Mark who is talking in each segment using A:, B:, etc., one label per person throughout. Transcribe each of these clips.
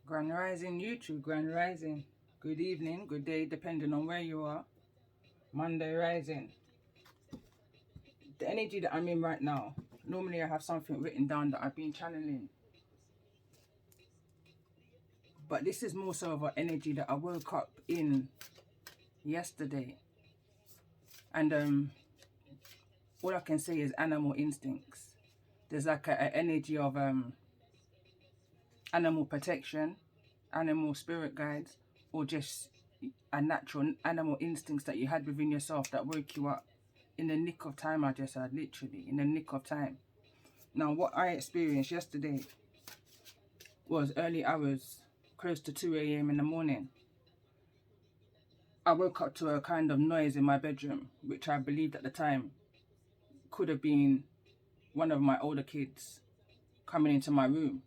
A: Grand Rising YouTube, Grand Rising. Good evening, good day, depending on where you are. Monday Rising. The energy that I'm in right now, normally I have something written down that I've been channeling. But this is more so of an energy that I woke up in yesterday. And all I can say is animal instincts. There's like an energy of animal protection, animal spirit guides, or just a natural animal instincts that you had within yourself that woke you up in the nick of time. I just said, literally in the nick of time. Now what I experienced yesterday was early hours, close to 2 a.m. in the morning. I woke up to a kind of noise in my bedroom, which I believed at the time could have been one of my older kids coming into my room.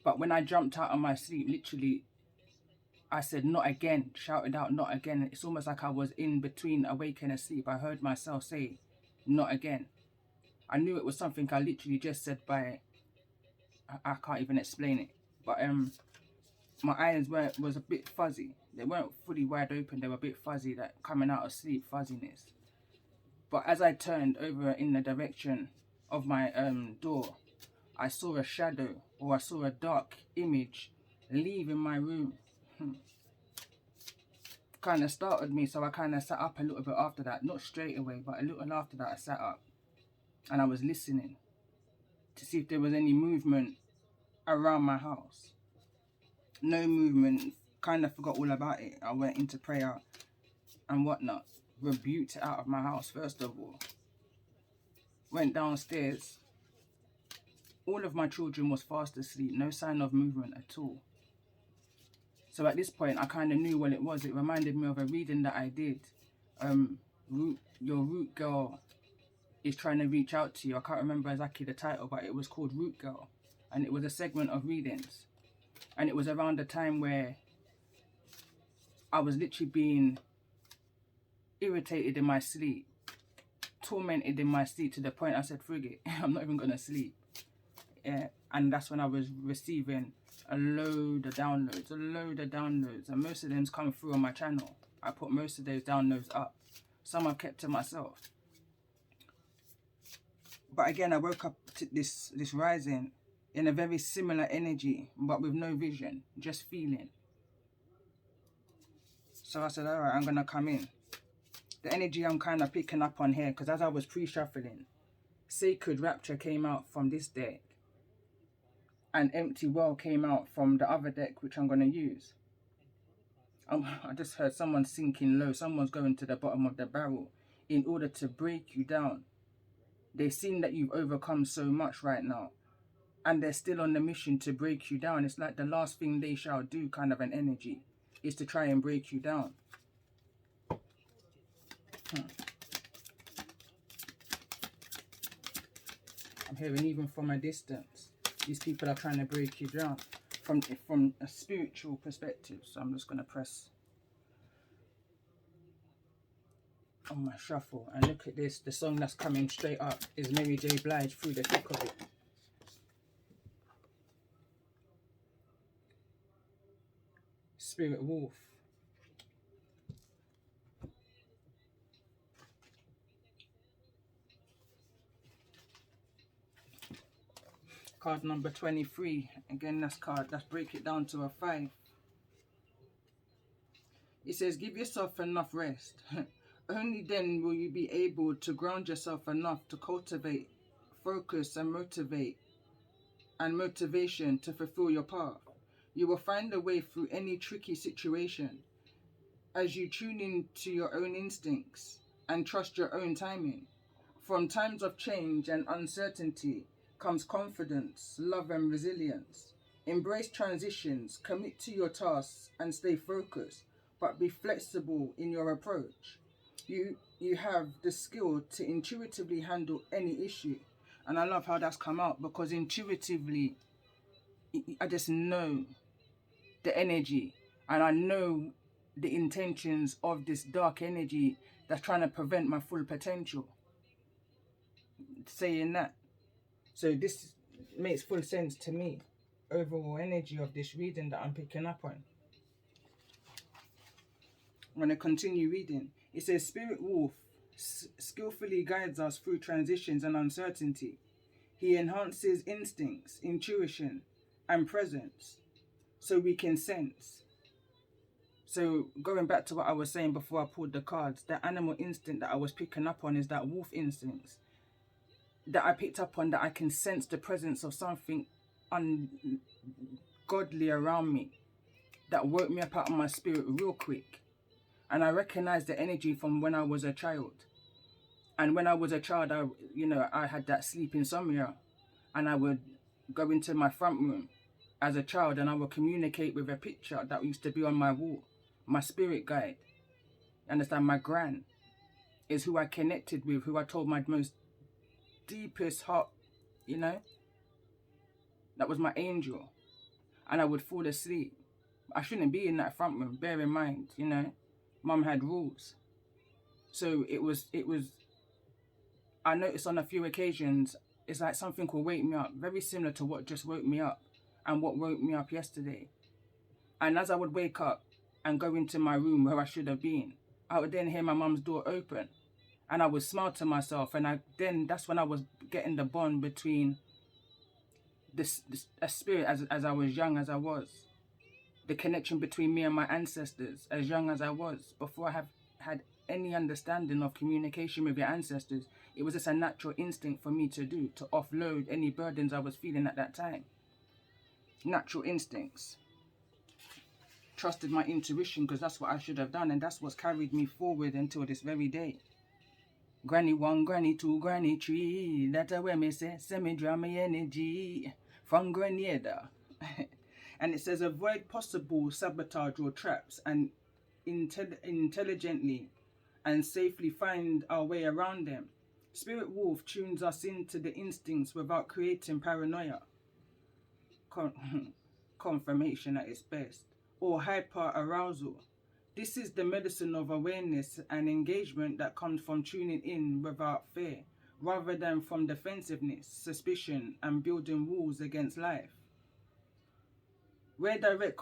A: But when I jumped out of my sleep, literally, I said, not again, shouted out, not again. It's almost like I was in between awake and asleep. I heard myself say, not again. I knew it was something I literally just said by, I can't even explain it. But my eyes was a bit fuzzy. They weren't fully wide open. They were a bit fuzzy, that coming out of sleep fuzziness. But as I turned over in the direction of my door, I saw a shadow, or I saw a dark image leaving my room. Kind of startled me, so I kind of sat up a little bit after that. Not straight away, but a little after that I sat up. And I was listening to see if there was any movement around my house. No movement. Kind of forgot all about it. I went into prayer and whatnot. Rebuked it out of my house, first of all. Went downstairs. All of my children was fast asleep. No sign of movement at all. So at this point, I kind of knew what it was. It reminded me of a reading that I did. Your root girl is trying to reach out to you. I can't remember exactly the title, but it was called Root Girl. And it was a segment of readings. And it was around the time where I was literally being irritated in my sleep. Tormented in my sleep to the point I said, frig it, I'm not even going to sleep. Yeah, and that's when I was receiving a load of downloads. And most of them's come through on my channel. I put most of those downloads up. Some I've kept to myself. But again, I woke up to this rising in a very similar energy, but with no vision, just feeling. So I said, all right, I'm going to come in. The energy I'm kind of picking up on here, because as I was pre-shuffling, Sacred Rapture came out from this deck. And Empty Well came out from the other deck, which I'm going to use. I just heard someone sinking low. Someone's going to the bottom of the barrel in order to break you down. They've seen that you've overcome so much right now. And they're still on the mission to break you down. It's like the last thing they shall do, kind of an energy, is to try and break you down. I'm hearing even from a distance, these people are trying to break you down from a spiritual perspective. So I'm just going to press on my shuffle. And look at this. The song that's coming straight up is Mary J. Blige, Through the Thick of It. Spirit Wolf. Card number 23. Again, let's break it down to a 5. It says, give yourself enough rest. Only then will you be able to ground yourself enough to cultivate, focus and motivation to fulfill your path. You will find a way through any tricky situation as you tune in to your own instincts and trust your own timing. From times of change and uncertainty comes confidence, love and resilience. Embrace transitions, commit to your tasks and stay focused, but be flexible in your approach. You have the skill to intuitively handle any issue. And I love how that's come out, because intuitively, I just know the energy and I know the intentions of this dark energy that's trying to prevent my full potential. Saying that. So this makes full sense to me. overall energy of this reading that I'm picking up on. I'm going to continue reading. It says, Spirit Wolf skillfully guides us through transitions and uncertainty. He enhances instincts, intuition, and presence so we can sense. So going back to what I was saying before I pulled the cards, the animal instinct that I was picking up on is that wolf instincts that I picked up on, that I can sense the presence of something ungodly around me that woke me up out of my spirit real quick. And I recognized the energy from when I was a child. And when I was a child, I had that sleep insomnia, and I would go into my front room as a child and I would communicate with a picture that used to be on my wall. My spirit guide, understand, my gran is who I connected with, who I told my most deepest heart, that was my angel. And I would fall asleep. I shouldn't be in that front room, bear in mind, mum had rules. So it was, I noticed on a few occasions, it's like something will wake me up, very similar to what just woke me up and what woke me up yesterday. And as I would wake up and go into my room where I should have been, I would then hear my mum's door open and I would smile to myself. And that's when I was getting the bond between a spirit as I was young as I was. The connection between me and my ancestors as young as I was, before I have had any understanding of communication with your ancestors. It was just a natural instinct for me to do, to offload any burdens I was feeling at that time. Natural instincts. Trusted my intuition because that's what I should have done, and that's what's carried me forward until this very day. Granny 1, Granny 2, Granny 3. That's where me say me draw my energy from Grenada. And it says, avoid possible sabotage or traps and intelligently and safely find our way around them. Spirit Wolf tunes us into the instincts without creating paranoia, confirmation at its best, or hyper arousal. This is the medicine of awareness and engagement that comes from tuning in without fear, rather than from defensiveness, suspicion, and building walls against life. Where direct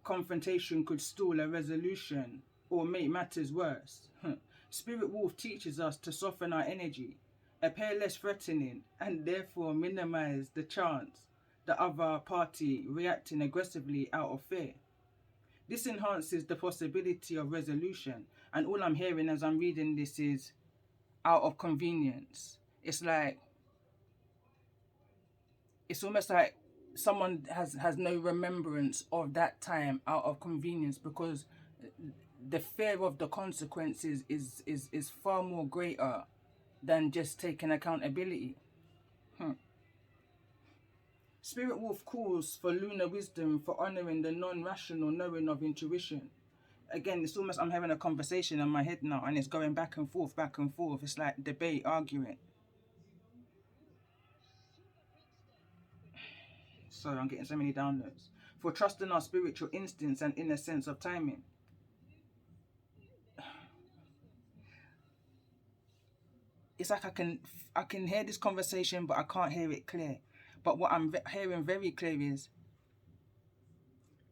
A: confrontation could stall a resolution or make matters worse, Spirit Wolf teaches us to soften our energy, appear less threatening, and therefore minimize the chance the other party reacting aggressively out of fear. This enhances the possibility of resolution, and all I'm hearing as I'm reading this is out of convenience. It's almost like someone has no remembrance of that time out of convenience, because the fear of the consequences is far more greater than just taking accountability. Spirit Wolf calls for lunar wisdom for honoring the non-rational knowing of intuition. Again, it's almost I'm having a conversation in my head now, and it's going back and forth, back and forth. It's like debate, arguing. Sorry, I'm getting so many downloads. For trusting our spiritual instincts and inner sense of timing. It's like I can hear this conversation, but I can't hear it clear. But what I'm hearing very clear is,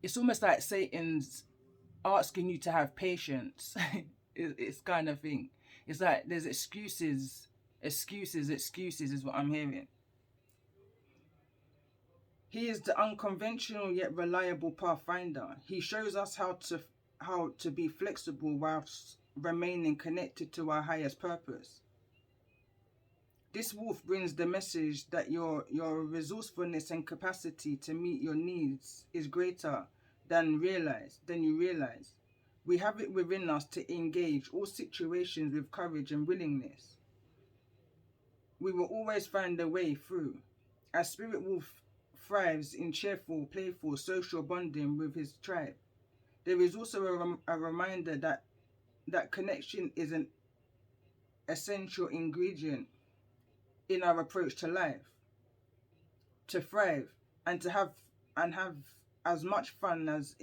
A: it's almost like Satan's asking you to have patience. It's kind of thing. It's like there's excuses is what I'm hearing. He is the unconventional yet reliable pathfinder. He shows us how to be flexible whilst remaining connected to our highest purpose. This wolf brings the message that your resourcefulness and capacity to meet your needs is greater than you realize. We have it within us to engage all situations with courage and willingness. We will always find a way through. As Spirit Wolf thrives in cheerful, playful, social bonding with his tribe, there is also a reminder that connection is an essential ingredient in our approach to life. To thrive and to have as much fun as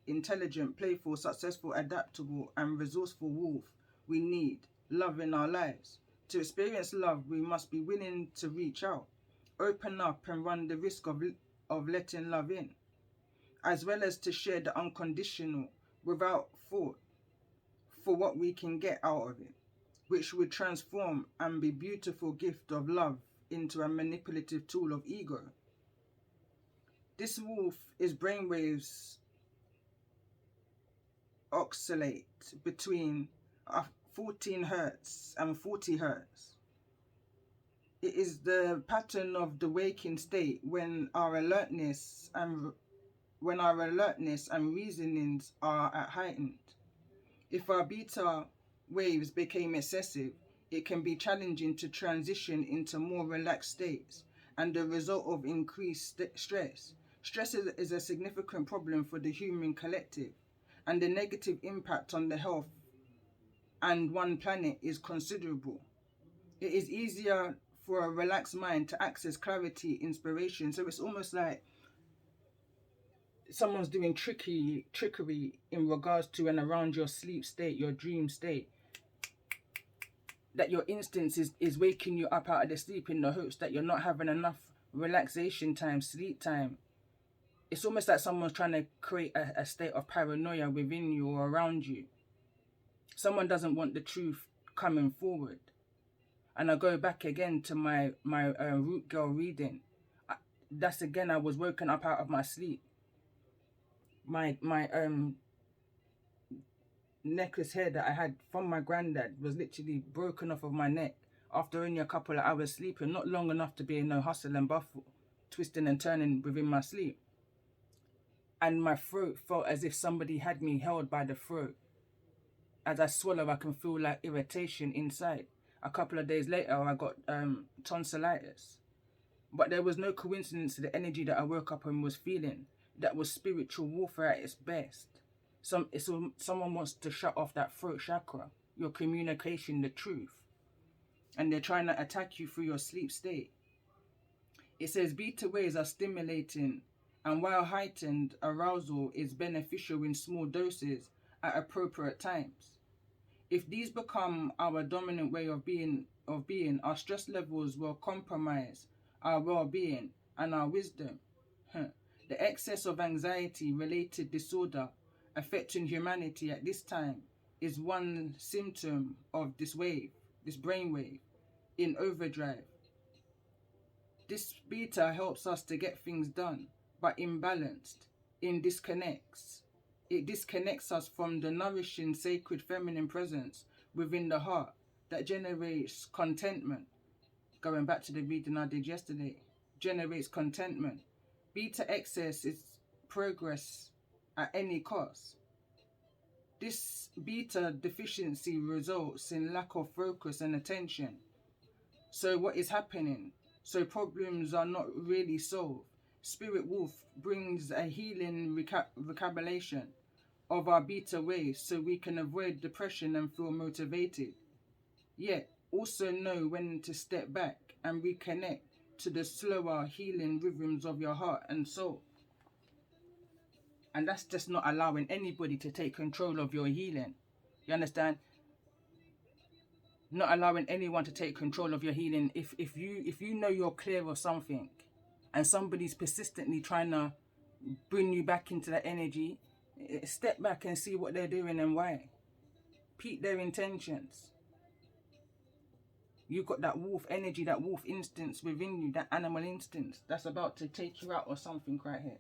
A: intelligent, playful, successful, adaptable, and resourceful wolf, we need love in our lives. To experience love, we must be willing to reach out, open up, and run the risk of of letting love in, as well as to share the unconditional without thought for what we can get out of it, which would transform and be beautiful gift of love into a manipulative tool of ego. This wolf is brainwaves oscillate between 14 hertz and 40 hertz. It is the pattern of the waking state when our alertness and reasonings are at heightened. If our beta waves became excessive, it can be challenging to transition into more relaxed states, and the result of increased stress. Stress is a significant problem for the human collective, and the negative impact on the health and one planet is considerable. It is easier for a relaxed mind to access clarity, inspiration. So it's almost like someone's doing trickery in regards to and around your sleep state, your dream state. That your instance is waking you up out of the sleep in the hopes that you're not having enough relaxation time, sleep time. It's almost like someone's trying to create a state of paranoia within you or around you. Someone doesn't want the truth coming forward. And I go back again to my root girl reading. That's again, I was woken up out of my sleep. My necklace hair that I had from my granddad was literally broken off of my neck after only a couple of hours sleeping, not long enough to be in no hustle and bustle, twisting and turning within my sleep. And my throat felt as if somebody had me held by the throat. As I swallow, I can feel like irritation inside. A couple of days later, I got tonsillitis. But there was no coincidence to the energy that I woke up and was feeling. That was spiritual warfare at its best. Someone wants to shut off that throat chakra, your communication, the truth. And they're trying to attack you through your sleep state. It says beta waves are stimulating, and while heightened arousal is beneficial in small doses at appropriate times. If these become our dominant way of being, our stress levels will compromise our well-being and our wisdom. The excess of anxiety-related disorder affecting humanity at this time is one symptom of this brainwave in overdrive. This beta helps us to get things done, but imbalanced, it disconnects us from the nourishing sacred feminine presence within the heart that generates contentment. Going back to the reading I did yesterday, generates contentment. Beta excess is progress at any cost. This beta deficiency results in lack of focus and attention. So what is happening? So problems are not really solved. Spirit Wolf brings a healing recapitulation of our beta waves so we can avoid depression and feel motivated. Yet also know when to step back and reconnect to the slower healing rhythms of your heart and soul. And that's just not allowing anybody to take control of your healing. You understand? Not allowing anyone to take control of your healing. If you know you're clear of something and somebody's persistently trying to bring you back into that energy, step back and see what they're doing and why. Peep their intentions. You've got that wolf energy, that wolf instance within you, that animal instance that's about to take you out or something right here.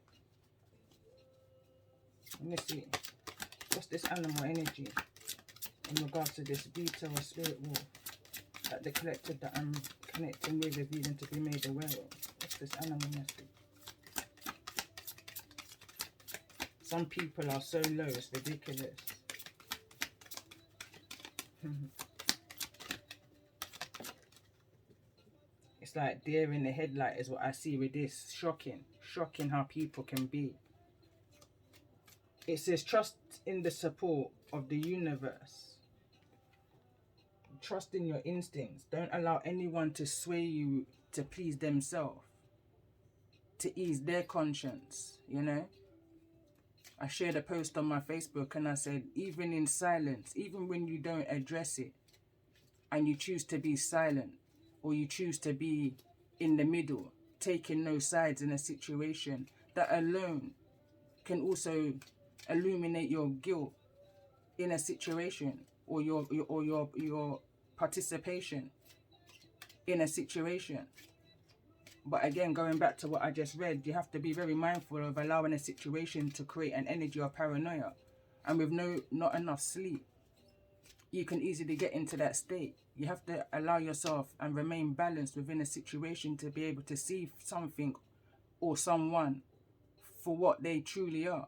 A: Let me see. What's this animal energy in regards to this beta or spirit wolf that the collective that I'm connecting with is needing to be made aware of? What's this animal message? Some people are so low, it's ridiculous. It's like deer in the headlight is what I see with this. Shocking how people can be. It says trust in the support of the universe. Trust in your instincts. Don't allow anyone to sway you to please themselves, to ease their conscience, you know. I shared a post on my Facebook and I said, even in silence, even when you don't address it and you choose to be silent or you choose to be in the middle, taking no sides in a situation. That alone can also illuminate your guilt in a situation, or your participation in a situation. But again, going back to what I just read, you have to be very mindful of allowing a situation to create an energy of paranoia. And with not enough sleep, you can easily get into that state. You have to allow yourself and remain balanced within a situation to be able to see something or someone for what they truly are.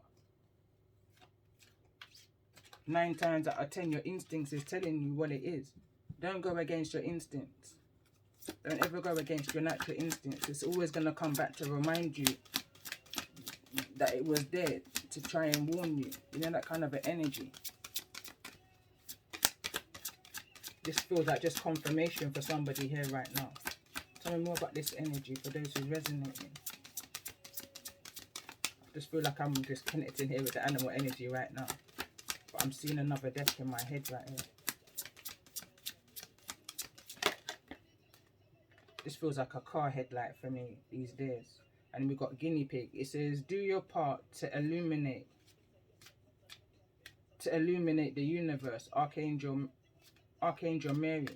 A: 9 times out of 10, your instincts is telling you what it is. Don't go against your instincts. Don't ever go against your natural instincts. It's always going to come back to remind you that it was there to try and warn you. You know, that kind of an energy. This feels like just confirmation for somebody here right now. Tell me more about this energy for those who resonating. I just feel like I'm just connecting here with the animal energy right now. But I'm seeing another deck in my head right here. This feels like a car headlight for me these days. And we've got guinea pig. It says, do your part to illuminate the universe, Archangel Mary.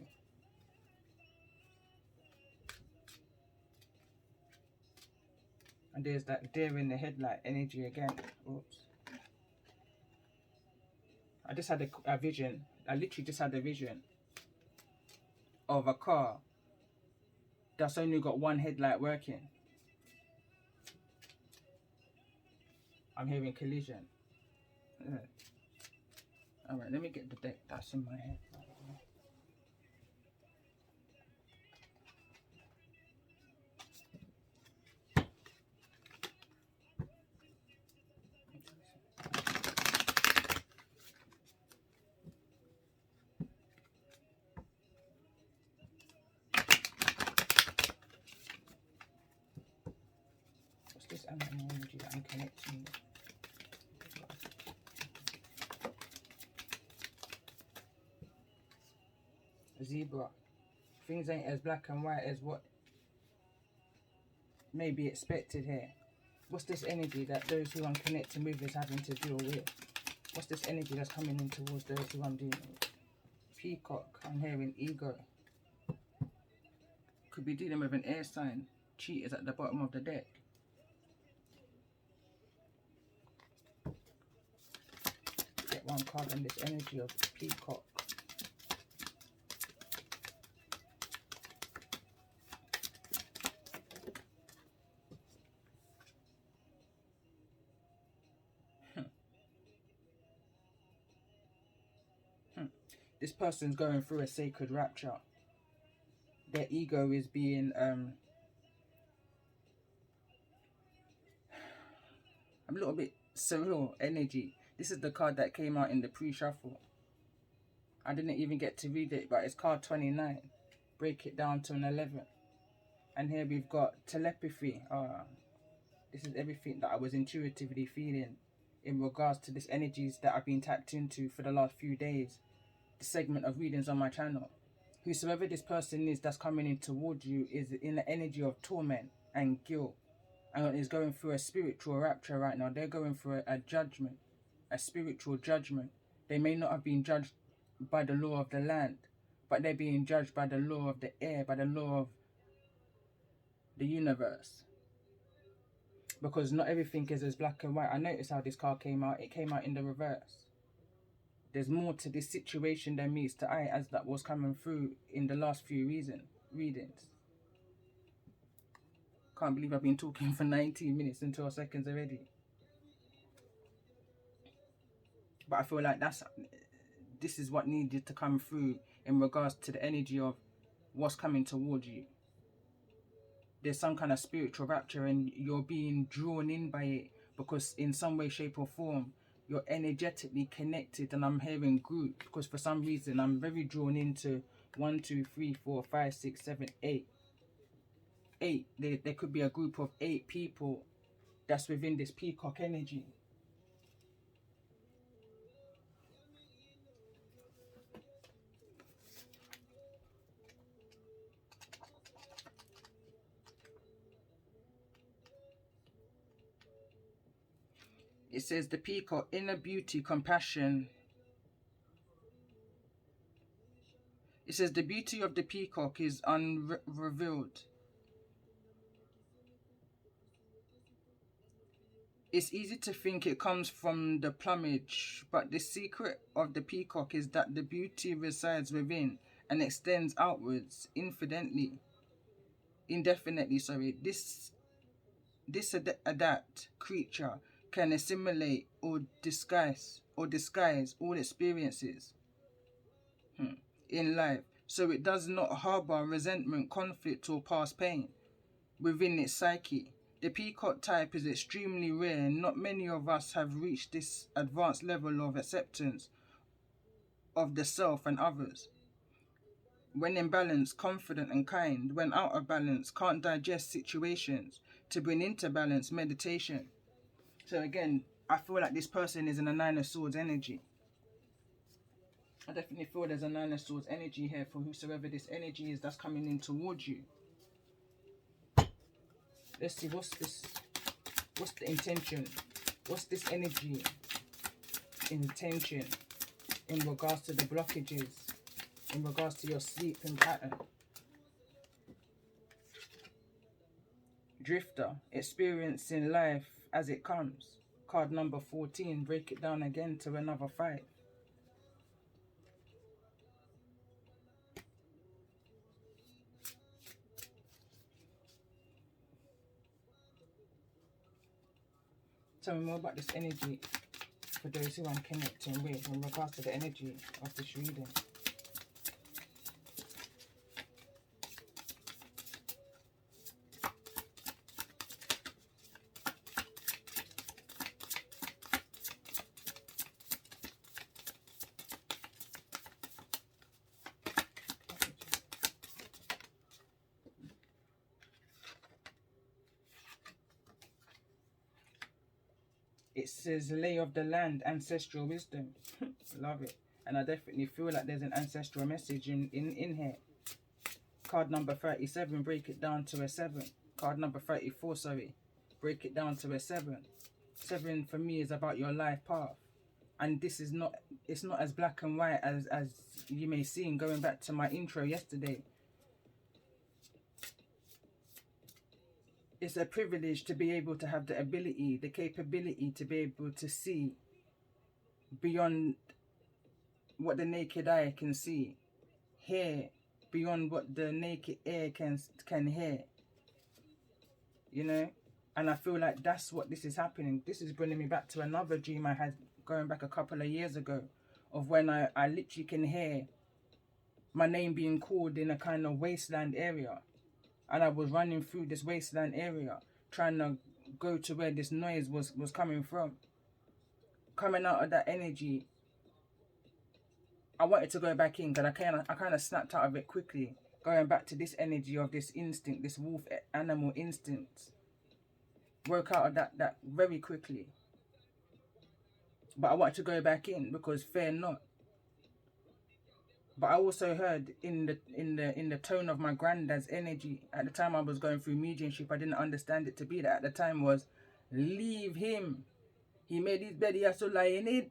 A: And there's that deer in the headlight energy again. Oops. I just had a vision. I literally just had a vision of a car that's only got one headlight working. I'm hearing collision. Alright, let me get the deck that's in my head. What's this animal energy that I'm connecting with? Zebra. Things ain't as black and white as what may be expected here. What's this energy that those who I'm connecting with is having to deal with? What's this energy that's coming in towards those who I'm dealing with? Peacock. I'm hearing ego. Could be dealing with an air sign. Cheaters at the bottom of the deck. Get one card on this energy of peacock. This person's going through a sacred rapture. Their ego is being a little bit surreal energy. This is the card that came out in the pre-shuffle. I didn't even get to read it, but it's card 29. Break it down to an 11. And here we've got telepathy. This is everything that I was intuitively feeling in regards to this energies that I've been tapped into for the last few days. The segment of readings on my channel. Whosoever this person is that's coming in towards you is in the energy of torment and guilt, and is going through a spiritual rapture right now. They're going through a judgment, a spiritual judgment. They may not have been judged by the law of the land, but they're being judged by the law of the air, by the law of the universe. Because not everything is as black and white. I noticed how this card came out. It came out in the reverse. There's more to this situation than meets the eye, as that was coming through in the last few readings. Can't believe I've been talking for 19 minutes and 12 seconds already. But I feel like this is what needed to come through in regards to the energy of what's coming towards you. There's some kind of spiritual rapture and you're being drawn in by it, because in some way, shape or form, you're energetically connected. And I'm hearing group, because for some reason I'm very drawn into 1, 2, 3, 4, 5, 6, 7, 8. 8. There could be a group of 8 people that's within this peacock energy. It says the peacock, inner beauty, compassion. It says the beauty of the peacock is unrevealed. It's easy to think it comes from the plumage, but the secret of the peacock is that the beauty resides within and extends outwards indefinitely. This adapt creature can assimilate or disguise all experiences in life, so it does not harbor resentment, conflict, or past pain within its psyche. The peacock type is extremely rare, and not many of us have reached this advanced level of acceptance of the self and others. When in balance, confident and kind. When out of balance, can't digest situations. To bring into balance, meditation. So again, I feel like this person is in a Nine of Swords energy. I definitely feel there's a Nine of Swords energy here for whosoever this energy is that's coming in towards you. Let's see, what's the intention? What's this energy intention in regards to the blockages, in regards to your sleeping pattern? Drifter, experiencing life as it comes. Card number 14, break it down again to another 5. Tell me more about this energy for those who I'm connecting with in regards to the energy of this reading. It says lay of the land, ancestral wisdom. Love it. And I definitely feel like there's an ancestral message in here. Card number 37, break it down to a 7. Card number 34, sorry, break it down to a 7. 7 for me is about your life path. And this is not, it's not as black and white as you may seem, going back to my intro yesterday. It's a privilege to be able to have the ability, the capability to be able to see beyond what the naked eye can see, hear beyond what the naked ear can hear, you know. And I feel like that's what this is happening. This is bringing me back to another dream I had going back a couple of years ago, of when I literally can hear my name being called in a kind of wasteland area. And I was running through this wasteland area, trying to go to where this noise was coming from. Coming out of that energy, I wanted to go back in, because I kind of snapped out of it quickly. Going back to this energy of this instinct, this wolf animal instinct. Woke out of that very quickly. But I wanted to go back in, because fear not. But I also heard in the tone of my granddad's energy at the time I was going through mediumship, I didn't understand it to be that at the time, was leave him. He made his bed, he has to lie in it.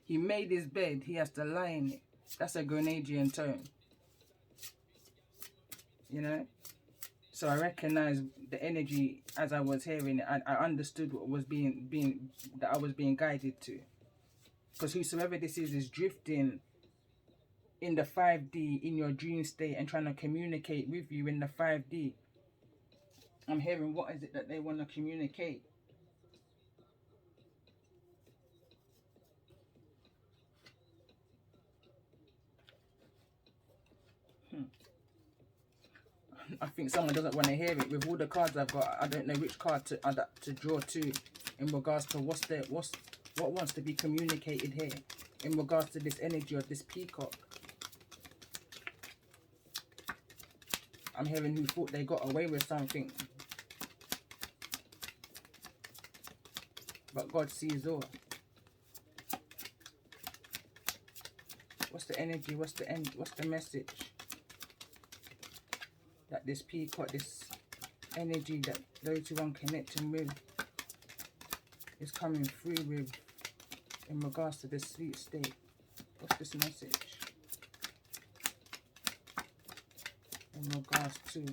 A: He made his bed, he has to lie in it. That's a Grenadian tone, you know. So I recognized the energy as I was hearing it. I understood what was that I was being guided to. Because whosoever this is drifting in the 5D, in your dream state, and trying to communicate with you in the 5D. I'm hearing, what is it that they want to communicate? I think someone doesn't want to hear it. With all the cards I've got, I don't know which card to draw to in regards to what wants to be communicated here in regards to this energy of this peacock. I'm hearing who thought they got away with something, but God sees all. What's the energy? What's the message that this peacock, this energy that those who I'm connecting with is coming through with in regards to this sleep state. What's this message? In regards to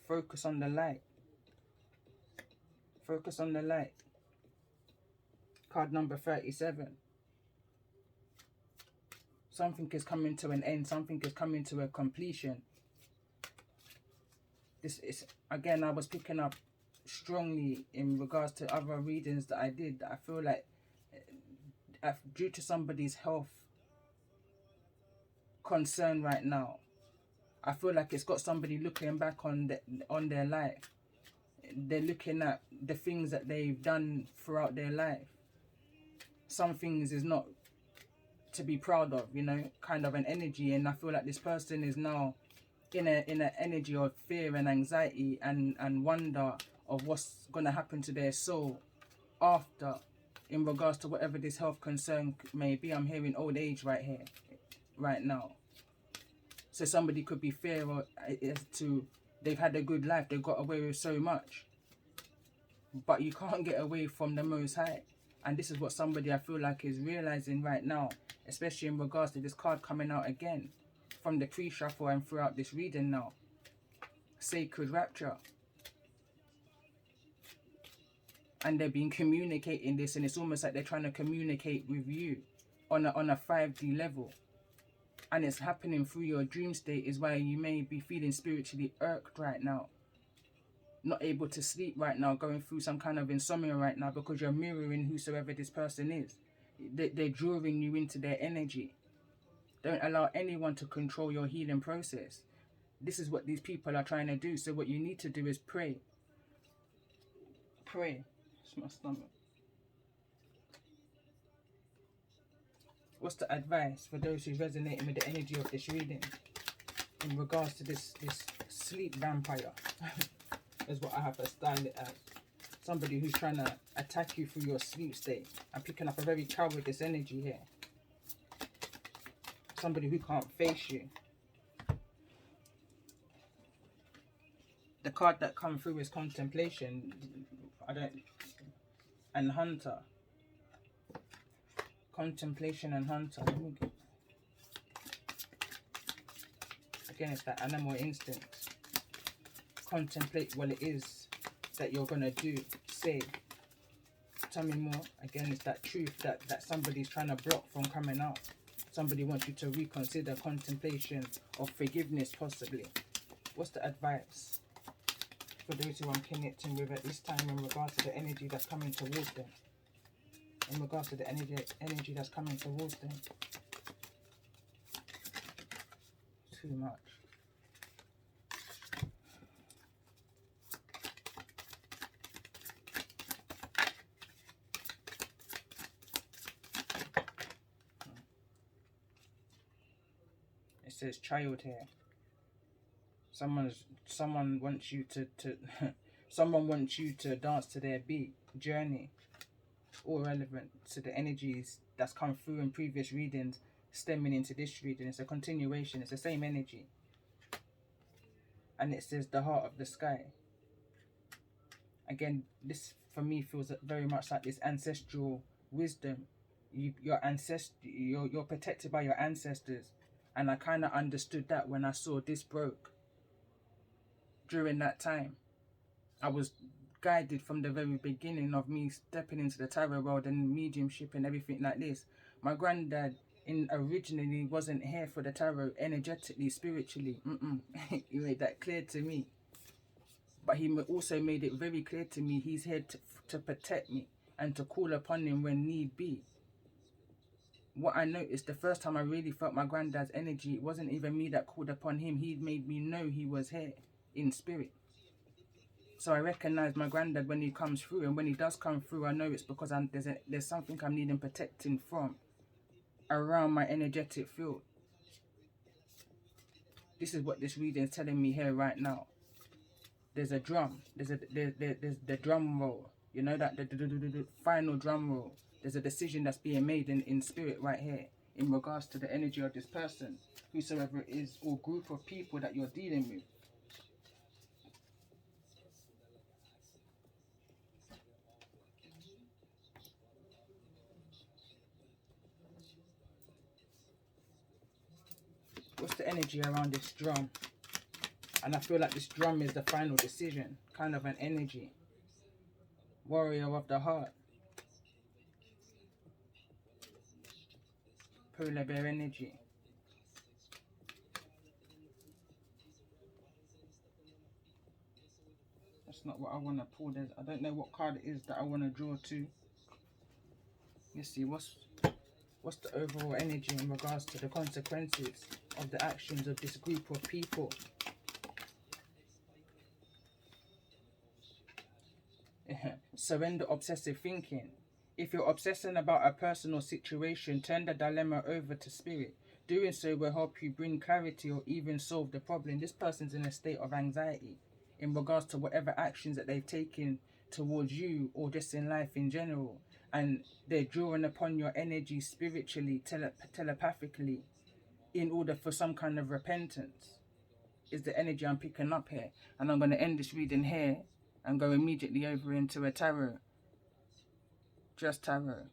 A: focus on the light. Focus on the light. Card number 37. Something is coming to an end. Something is coming to a completion. This is, again, I was picking up strongly in regards to other readings that I did. That I feel like due to somebody's health concern right now, I feel like it's got somebody looking back on their life. They're looking at the things that they've done throughout their life. Some things is not to be proud of, you know, kind of an energy. And I feel like this person is now in an energy of fear and anxiety and wonder of what's going to happen to their soul after, in regards to whatever this health concern may be. I'm hearing old age right here, right now. So somebody could be fear or to, they've had a good life, they've got away with so much, but you can't get away from the Most High. And this is what somebody I feel like is realizing right now, especially in regards to this card coming out again from the pre-shuffle and throughout this reading now. Sacred Rapture. And they've been communicating this, and it's almost like they're trying to communicate with you on a 5D level. And it's happening through your dream state, is why you may be feeling spiritually irked right now. Not able to sleep right now, going through some kind of insomnia right now, because you're mirroring whosoever this person is. They're drawing you into their energy. Don't allow anyone to control your healing process. This is what these people are trying to do. So what you need to do is pray. Pray. It's my stomach. What's the advice for those who's resonating with the energy of this reading in regards to this sleep vampire? Is what I have to style it as. Somebody who's trying to attack you through your sleep state. I'm picking up a very cowardice energy here. Somebody who can't face you. The card that come through is contemplation. And hunter. Contemplation and hunter. Again, it's that animal instinct. Contemplate what it is that you're going to do, say. Tell me more. Again, it's that truth that somebody's trying to block from coming out. Somebody wants you to reconsider contemplation of forgiveness, possibly. What's the advice for those who I'm connecting with at this time in regards to the energy that's coming towards them? In regards to the energy that's coming towards them. Too much. It says child here. Someone wants you to someone wants you to dance to their beat. Journey. All relevant to the energies that's come through in previous readings, stemming into this reading. It's a continuation. It's the same energy. And it says the heart of the sky. Again, this for me feels very much like this ancestral wisdom. You're protected by your ancestors. And I kind of understood that when I saw this broke. During that time, I was guided from the very beginning of me stepping into the tarot world and mediumship and everything like this. My granddad originally wasn't here for the tarot energetically, spiritually. He made that clear to me. But he also made it very clear to me he's here to protect me and to call upon him when need be. What I noticed the first time I really felt my granddad's energy, it wasn't even me that called upon him. He made me know he was here in spirit. So I recognize my granddad when he comes through, and when he does come through, I know it's because there's something I'm needing protecting from around my energetic field. This is what this reading is telling me here right now. There's a drum. There's the drum roll. You know that the final drum roll. There's a decision that's being made in spirit right here in regards to the energy of this person, whosoever it is, or group of people that you're dealing with. energy around this drum. And I feel like this drum is the final decision. Kind of an energy. Warrior of the heart. Polar bear energy. That's not what I want to pull. I don't know what card it is that I want to draw to. Let's see, what's the overall energy in regards to the consequences of the actions of this group of people? Surrender obsessive thinking. If you're obsessing about a person or situation, turn the dilemma over to spirit. Doing so will help you bring clarity or even solve the problem. This person's in a state of anxiety in regards to whatever actions that they've taken towards you or just in life in general. And they're drawing upon your energy spiritually, telepathically, in order for some kind of repentance, is the energy I'm picking up here. And I'm going to end this reading here and go immediately over into a tarot. Just tarot.